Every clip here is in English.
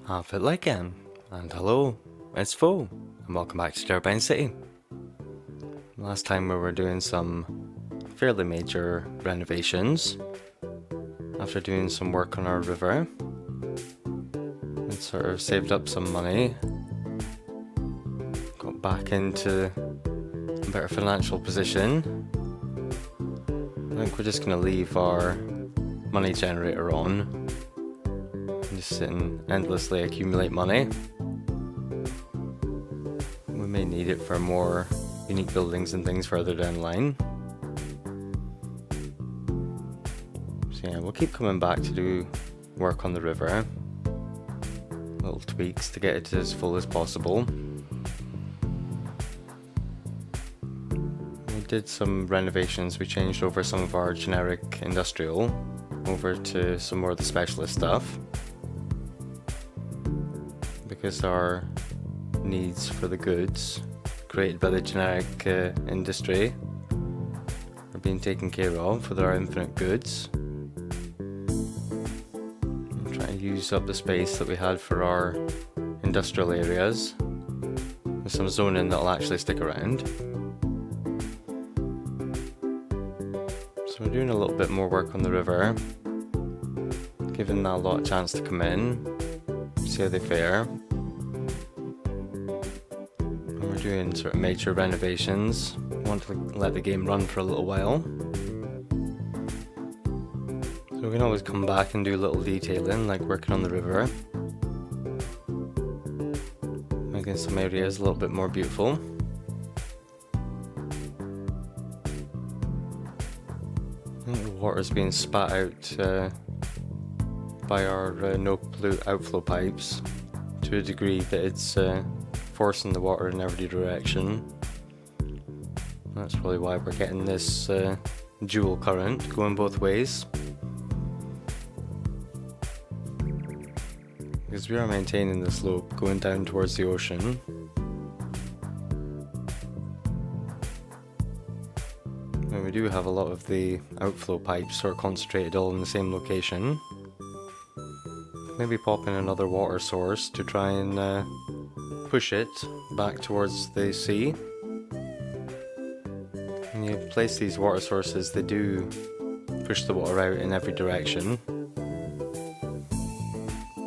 Half it like him, and hello, it's Fo, and welcome back to Turbine City. Last time we were doing some fairly major renovations. After doing some work on our river, and sort of saved up some money, got back into a better financial position. I think we're just going to leave our money generator on and just sit and endlessly accumulate money. We may need it for more unique buildings and things further down the line. So yeah, we'll keep coming back to do work on the river. Little tweaks to get it as full as possible. We did some renovations. We changed over some of our generic industrial over to some more of the specialist stuff, because our needs for the goods created by the generic industry are being taken care of with our infinite goods. I'm trying to use up the space that we had for our industrial areas with some zoning that'll actually stick around. So we're doing a little bit more work on the river, giving that a lot of chance to come in, see how they fare. Doing sort of major renovations. Want to let the game run for a little while, so we can always come back and do a little detailing, like working on the river, making some areas a little bit more beautiful. I think the water's being spat out by our no pollute outflow pipes to a degree that it's forcing the water in every direction. That's probably why we're getting this dual current going both ways, because we are maintaining the slope going down towards the ocean. And we do have a lot of the outflow pipes sort of concentrated all in the same location. Maybe pop in another water source to try and push it back towards the sea. When you place these water sources, they do push the water out in every direction.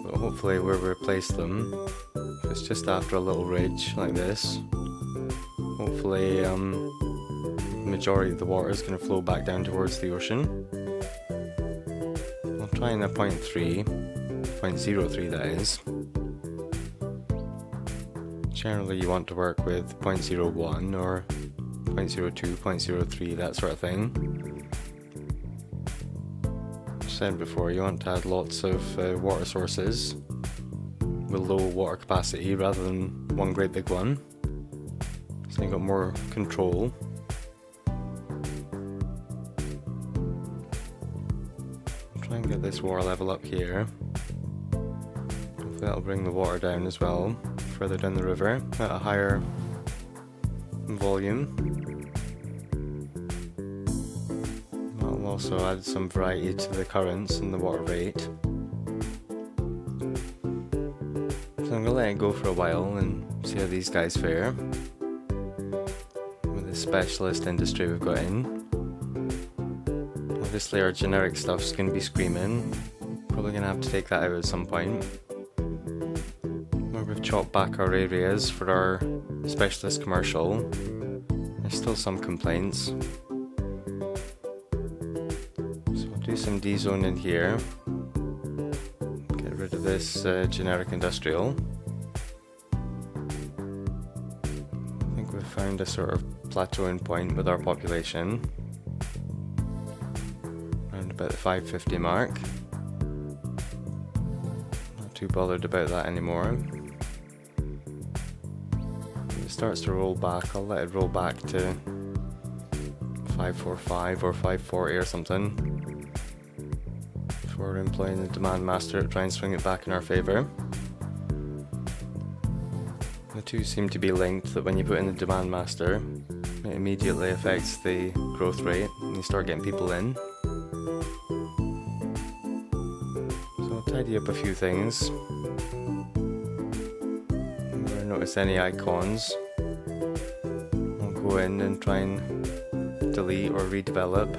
But hopefully where we place them, if it's just after a little ridge like this, hopefully the majority of the water is going to flow back down towards the ocean. I'll try in a 0.03 that is. Generally you want to work with 0.01 or 0.02, 0.03, that sort of thing. As I said before, you want to add lots of water sources with low water capacity rather than one great big one, so you got more control. Try and get this water level up here. Hopefully that'll bring the water down as well, further down the river at a higher volume. That'll also add some variety to the currents and the water rate. So I'm going to let it go for a while and see how these guys fare with the specialist industry we've got in. Obviously our generic stuff's going to be screaming. Probably going to have to take that out at some point. We've chopped back our areas for our specialist commercial. There's still some complaints, so we'll do some de-zoning here, get rid of this generic industrial. I think we've found a sort of plateauing point with our population around about the 550 mark. Not too bothered about that anymore. Starts to roll back, I'll let it roll back to 545 or 540 or something before employing the demand master to try and swing it back in our favour. The two seem to be linked, that when you put in the demand master it immediately affects the growth rate and you start getting people in. So I'll tidy tidy up a few things. If I notice any icons, I'll go in and try and delete or redevelop.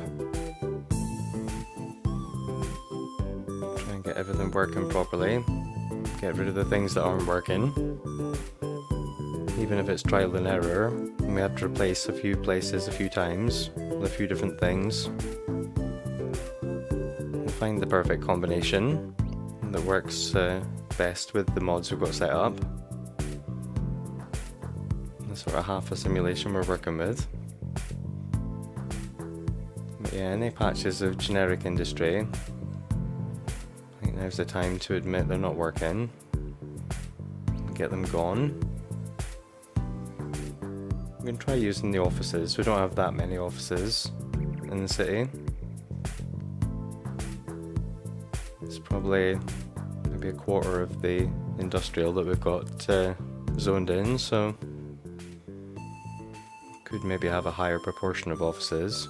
Try and get everything working properly. Get rid of the things that aren't working. Even if it's trial and error, and we have to replace a few places a few times with a few different things. We'll find the perfect combination that works best with the mods we've got set up. That's sort of half a simulation we're working with. But yeah, any patches of generic industry, I think now's the time to admit they're not working and get them gone. We can try using the offices. We don't have that many offices in the city. It's probably maybe a quarter of the industrial that we've got zoned in, so could maybe have a higher proportion of offices.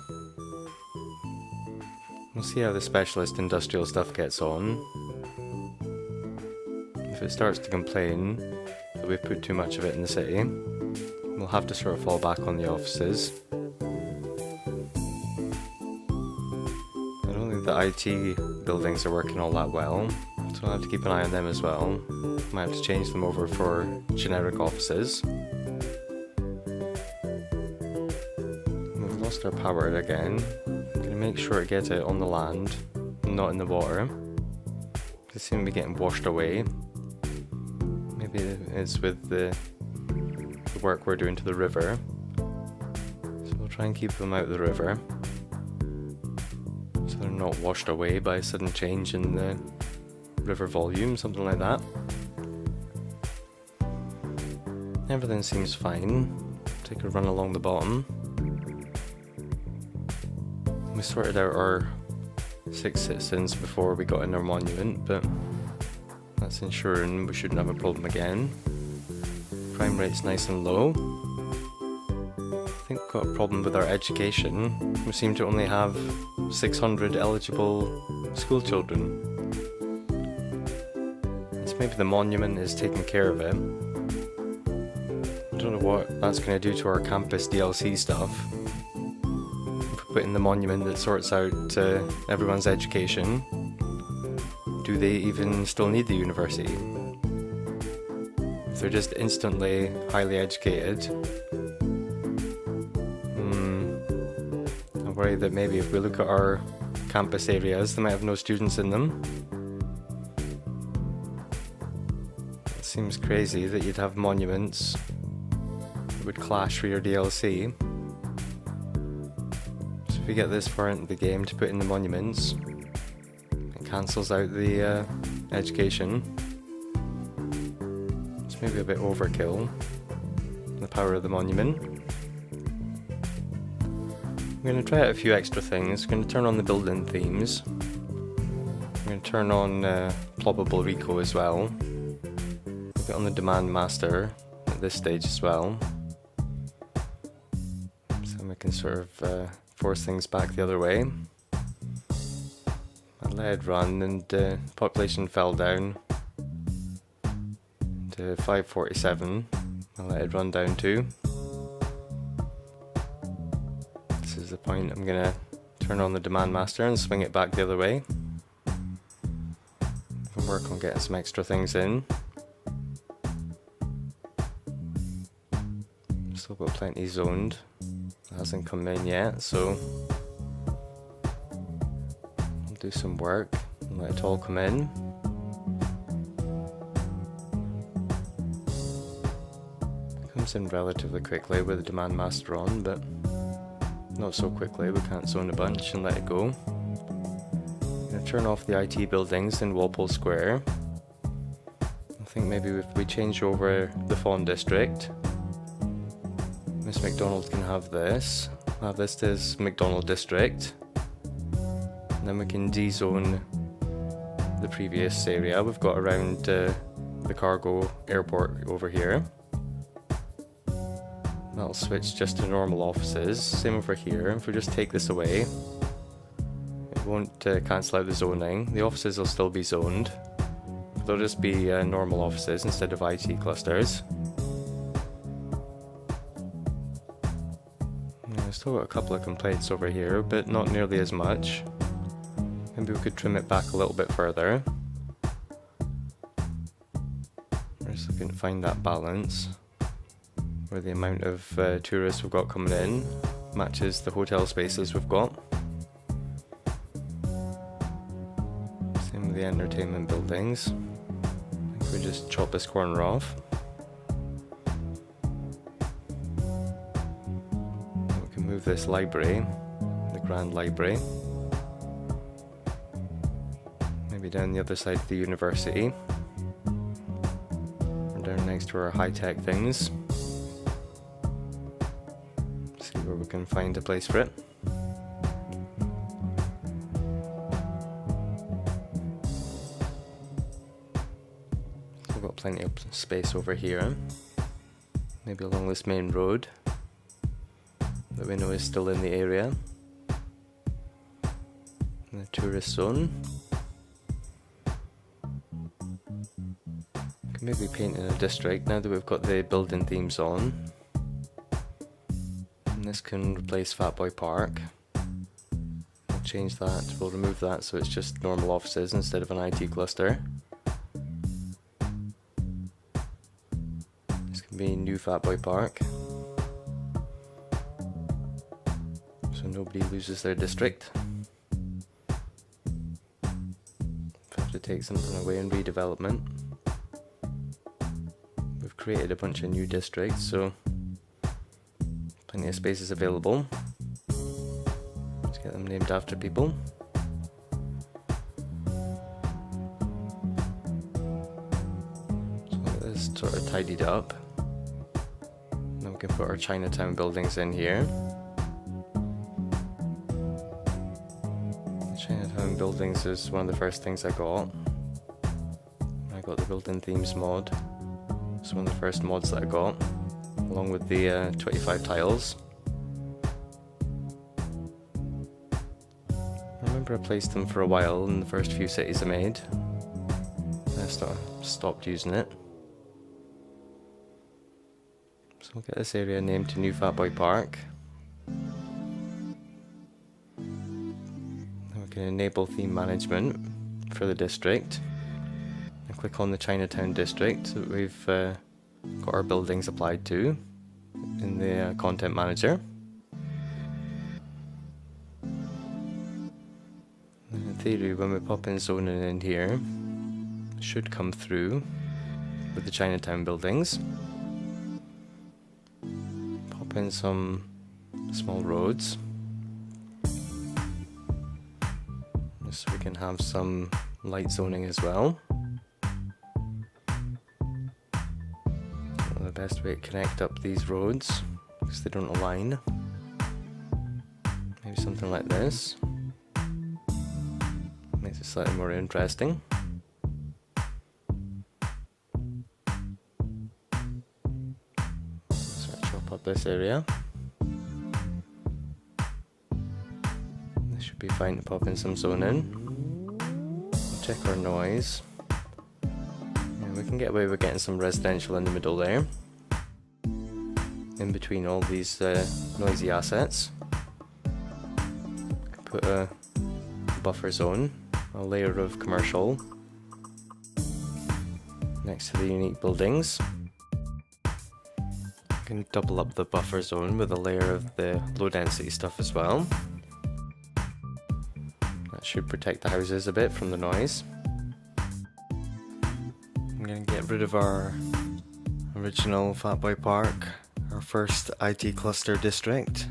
We'll see how the specialist industrial stuff gets on. If it starts to complain that we've put too much of it in the city, we'll have to sort of fall back on the offices. I don't think the IT buildings are working all that well, so I'll have to keep an eye on them as well. Might have to change them over for generic offices. We've lost our power again. I'm going to make sure it gets out on the land, not in the water. They seem to be getting washed away. Maybe it's with the work we're doing to the river, so we'll try and keep them out of the river so they're not washed away by a sudden change in the river volume, something like that. Everything seems fine. Take a run along the bottom. We sorted out our 6 citizens before we got in our monument, but that's ensuring we shouldn't have a problem again. Crime rate's nice and low. I think we've got a problem with our education. We seem to only have 600 eligible school children. It's maybe the monument is taking care of it. I don't know what that's going to do to our campus DLC stuff. If we put in the monument that sorts out everyone's education, do they even still need the university? If they're just instantly highly educated, I worry that maybe if we look at our campus areas, they might have no students in them. It seems crazy that you'd have monuments that would clash with your DLC. So if we get this far into the game to put in the monuments, it cancels out the education. Maybe a bit overkill, the power of the monument. I'm going to try out a few extra things. I'm going to turn on the building themes. I'm going to turn on ploppable Rico as well. Get on the demand master at this stage as well, so we can sort of force things back the other way. I let it run and population fell down to 547. I'll let it run down too. This is the point I'm gonna turn on the demand master and swing it back the other way. We'll work on getting some extra things in. Still got plenty zoned. It hasn't come in yet, so I'll do some work and let it all come in. Comes in relatively quickly with the demand master on, but not so quickly. We can't zone a bunch and let it go. I'm going to turn off the IT buildings in Walpole Square. I think maybe if we change over the Fawn District, Miss McDonald can have this. We'll have this as McDonald District. And then we can de-zone the previous area we've got around the cargo airport over here. That'll switch just to normal offices. Same over here. If we just take this away, it won't cancel out the zoning. The offices will still be zoned. they'll just be normal offices instead of IT clusters. I've still got a couple of complaints over here, but not nearly as much. Maybe we could trim it back a little bit further. We're just looking to find that balance where the amount of tourists we've got coming in matches the hotel spaces we've got. Same with the entertainment buildings. I think we just chop this corner off. Move this library, the Grand Library, maybe down the other side of the university, or down next to our high-tech things. See where we can find a place for it. So we've got plenty of space over here, maybe along this main road that we know is still in the area. In the tourist zone. Can maybe paint in a district now that we've got the building themes on. And this can replace Fatboy Park. We'll change that, we'll remove that so it's just normal offices instead of an IT cluster. This can be New Fatboy Park. So nobody loses their district. If I have to take something away in redevelopment. We've created a bunch of new districts, so plenty of spaces available. Let's get them named after people. So this sort of tidied up. Now we can put our Chinatown buildings in here. Chinatown buildings is one of the first things I got. I got the building themes mod. It's one of the first mods that I got, along with the 25 tiles. I remember I placed them for a while in the first few cities I made. I stopped using it. So we'll get this area named to New Fatboy Park. Can enable theme management for the district and click on the Chinatown district that we've got our buildings applied to in the content manager. In theory, when we pop in zoning in here, it should come through with the Chinatown buildings. Pop in some small roads. So we can have some light zoning as well. The best way to connect up these roads because they don't align. Maybe something like this. Makes it slightly more interesting. So I'll chop up this area. Be fine to pop in some zoning. Check our noise. And we can get away with getting some residential in the middle there. In between all these noisy assets. Put a buffer zone, a layer of commercial next to the unique buildings. We can double up the buffer zone with a layer of the low density stuff as well. Should protect the houses a bit from the noise. I'm going to get rid of our original Fatboy Park, our first IT cluster district.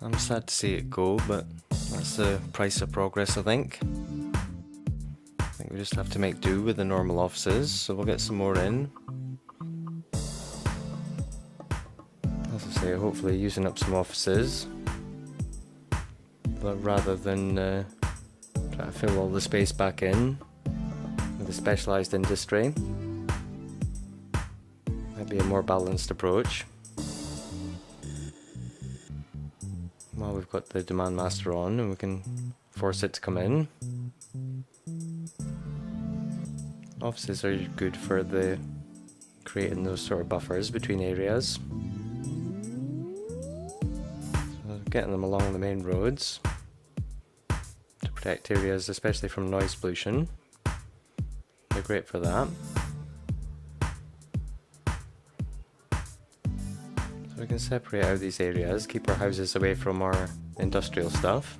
I'm sad to see it go, but that's the price of progress, I think. I think we just have to make do with the normal offices, so we'll get some more in. As I say, hopefully using up some offices. But rather than try to fill all the space back in with a specialised industry, might be a more balanced approach. Well, we've got the demand master on and we can force it to come in. Offices are good for the creating those sort of buffers between areas. So getting them along the main roads to protect areas, especially from noise pollution. They're great for that. So we can separate out these areas, keep our houses away from our industrial stuff.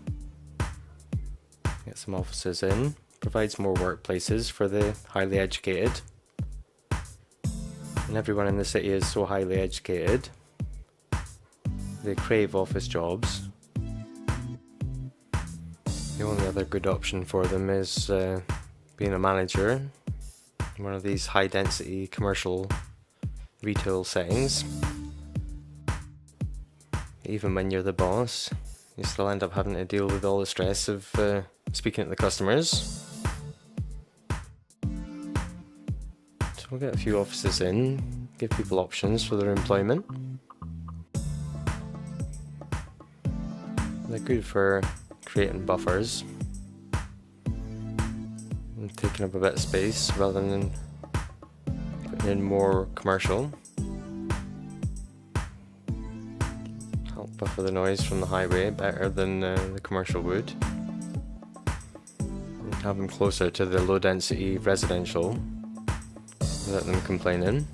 Get some offices in, provides more workplaces for the highly educated. And everyone in the city is so highly educated, they crave office jobs. The only other good option for them is being a manager in one of these high density commercial retail settings. Even when you're the boss, you still end up having to deal with all the stress of speaking to the customers. So we'll get a few offices in, give people options for their employment. They're good for creating buffers and taking up a bit of space rather than putting in more commercial. Help buffer the noise from the highway better than the commercial would. And have them closer to the low density residential without them complaining.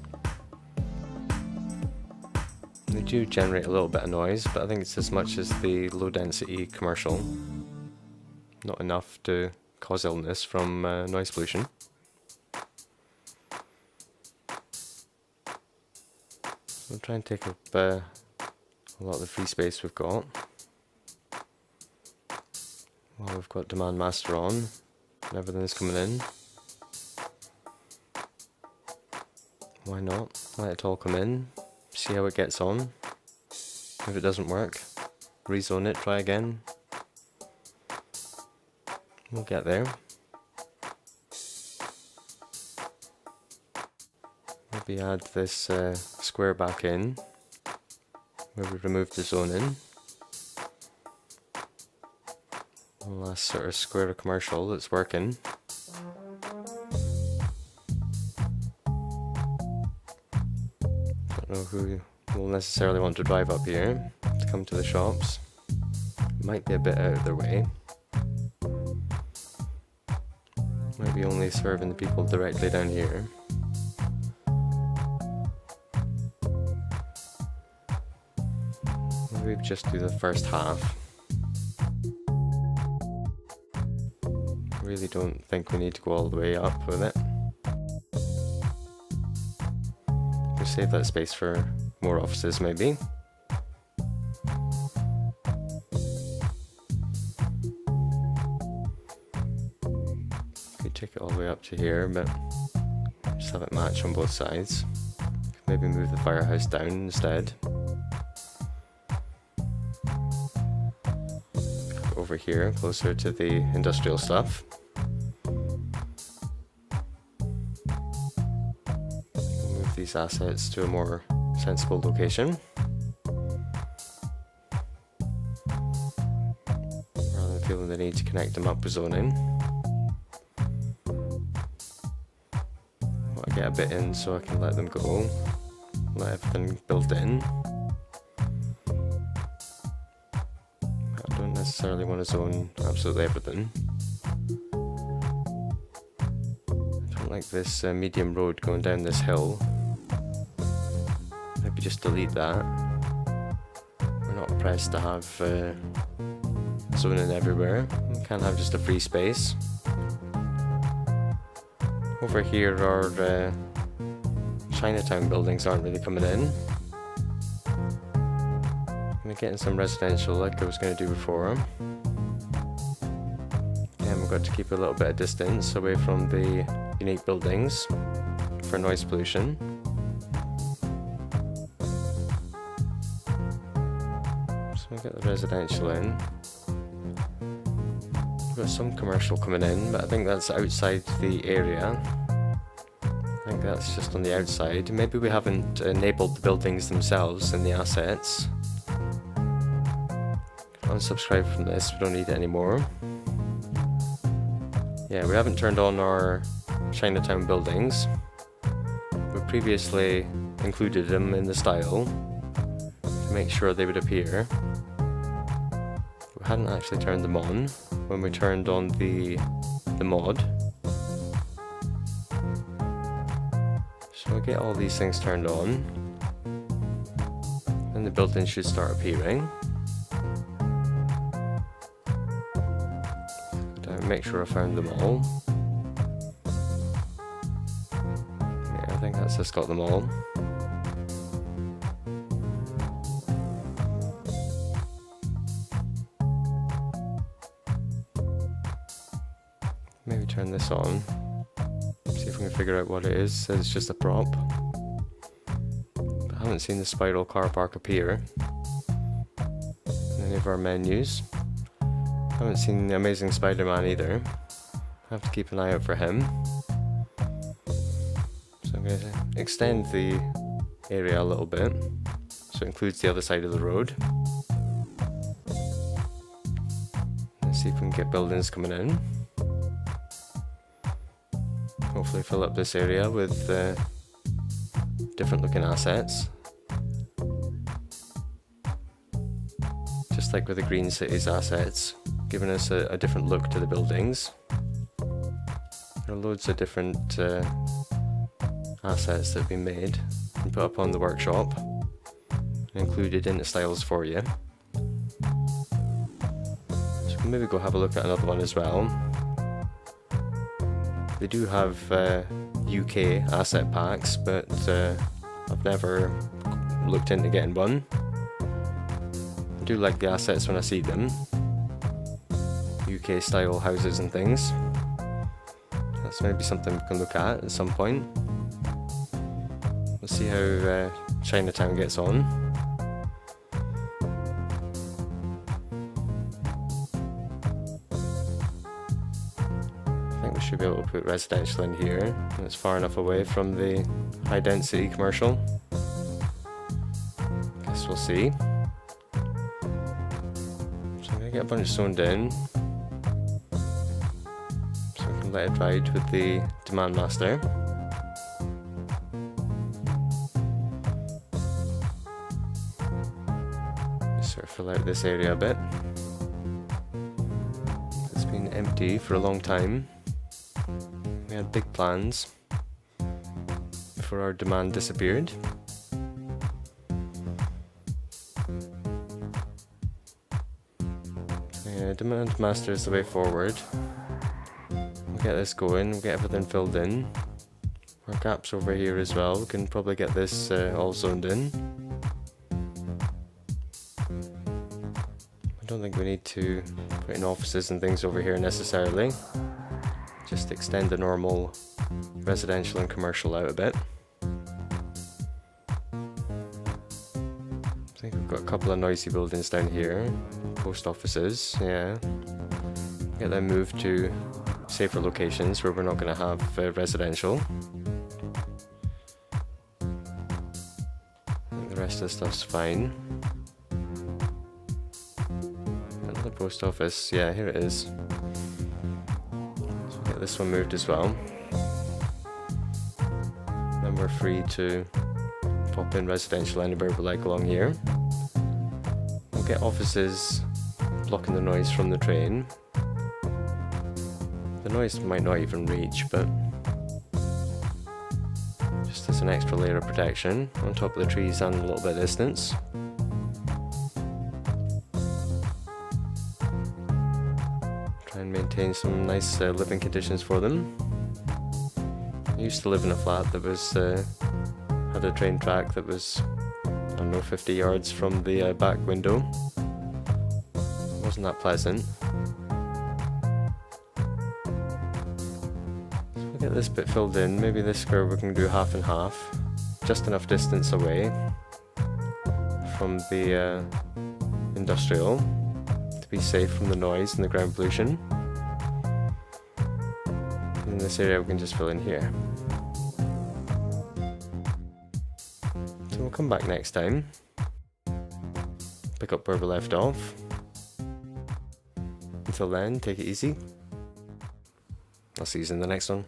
They do generate a little bit of noise, but I think it's as much as the low density commercial. Not enough to cause illness from noise pollution. We'll try and take up a lot of the free space we've got. While we've got Demand Master on and everything's coming in. Why not? Let it all come in. See how it gets on. If it doesn't work, rezone it, try again. We'll get there. Maybe add this square back in, where we removed the zoning. The last sort of square of commercial that's working. Don't know who will necessarily want to drive up here to come to the shops. Might be a bit out of their way. Might be only serving the people directly down here. Maybe we just do the first half. Really don't think we need to go all the way up with it. We'll save that space for more offices maybe. Could take it all the way up to here, but just have it match on both sides. Maybe move the firehouse down instead. Over here, closer to the industrial stuff. Move these assets to a more sensible location. Rather than feeling the need to connect them up with zoning. Want to get a bit in so I can let them go. Let everything build in. I don't necessarily want to zone absolutely everything. I don't like this medium road going down this hill. Maybe just delete that. We're not pressed to have zoning everywhere. We can't have just a free space. Over here our Chinatown buildings aren't really coming in. I'm getting some residential like I was going to do before. And we've got to keep a little bit of distance away from the unique buildings for noise pollution. So we get the residential in. We've got some commercial coming in, but I think that's outside the area. I think that's just on the outside. Maybe we haven't enabled the buildings themselves in the assets. Unsubscribe from this, we don't need it anymore. Yeah, we haven't turned on our Chinatown buildings. We previously included them in the style to make sure they would appear. We hadn't actually turned them on when we turned on the mod. So we'll get all these things turned on, and the buildings should start appearing. Make sure I found them all. Yeah, I think that's just got them all. Maybe turn this on. See if we can figure out what it is. It says it's just a prop. But I haven't seen the spiral car park appear in any of our menus. I haven't seen the Amazing Spider-Man either. I have to keep an eye out for him. So I'm going to extend the area a little bit, so it includes the other side of the road. Let's see if we can get buildings coming in. Hopefully fill up this area with different looking assets. Just like with the Green Cities assets, giving us a different look to the buildings. There are loads of different assets that have been made and put up on the workshop and included in the styles for you. So we can maybe go have a look at another one as well. They do have UK asset packs, but I've never looked into getting one. I do like the assets when I see them. UK style houses and things. That's maybe something we can look at some point. We'll see how Chinatown gets on. I think we should be able to put residential in here, and it's far enough away from the high density commercial. Guess we'll see. So I'm going to get a bunch zoned in. Let it ride with the demand master. Just sort of fill out this area a bit. It's been empty for a long time. We had big plans before our demand disappeared. So yeah, demand master is the way forward. Get this going, we'll get everything filled in. Our gaps over here as well, we can probably get this all zoned in. I don't think we need to put in offices and things over here necessarily. Just extend the normal residential and commercial out a bit. I think we've got a couple of noisy buildings down here. Post offices, yeah. Get them moved to safer locations where we're not going to have residential. The rest of the stuff's fine. Another post office, yeah, here it is. So get this one moved as well. Then we're free to pop in residential anywhere we like along here. We'll get offices blocking the noise from the train. The noise might not even reach, but just as an extra layer of protection on top of the trees and a little bit of distance. Try and maintain some nice living conditions for them. I used to live in a flat that was had a train track that was, I don't know, 50 yards from the back window. It wasn't that pleasant. Get this bit filled in, maybe this square we can do half and half, just enough distance away from the industrial to be safe from the noise and the ground pollution. And in this area we can just fill in here. So we'll come back next time, pick up where we left off. Until then, take it easy. I'll see you in the next one.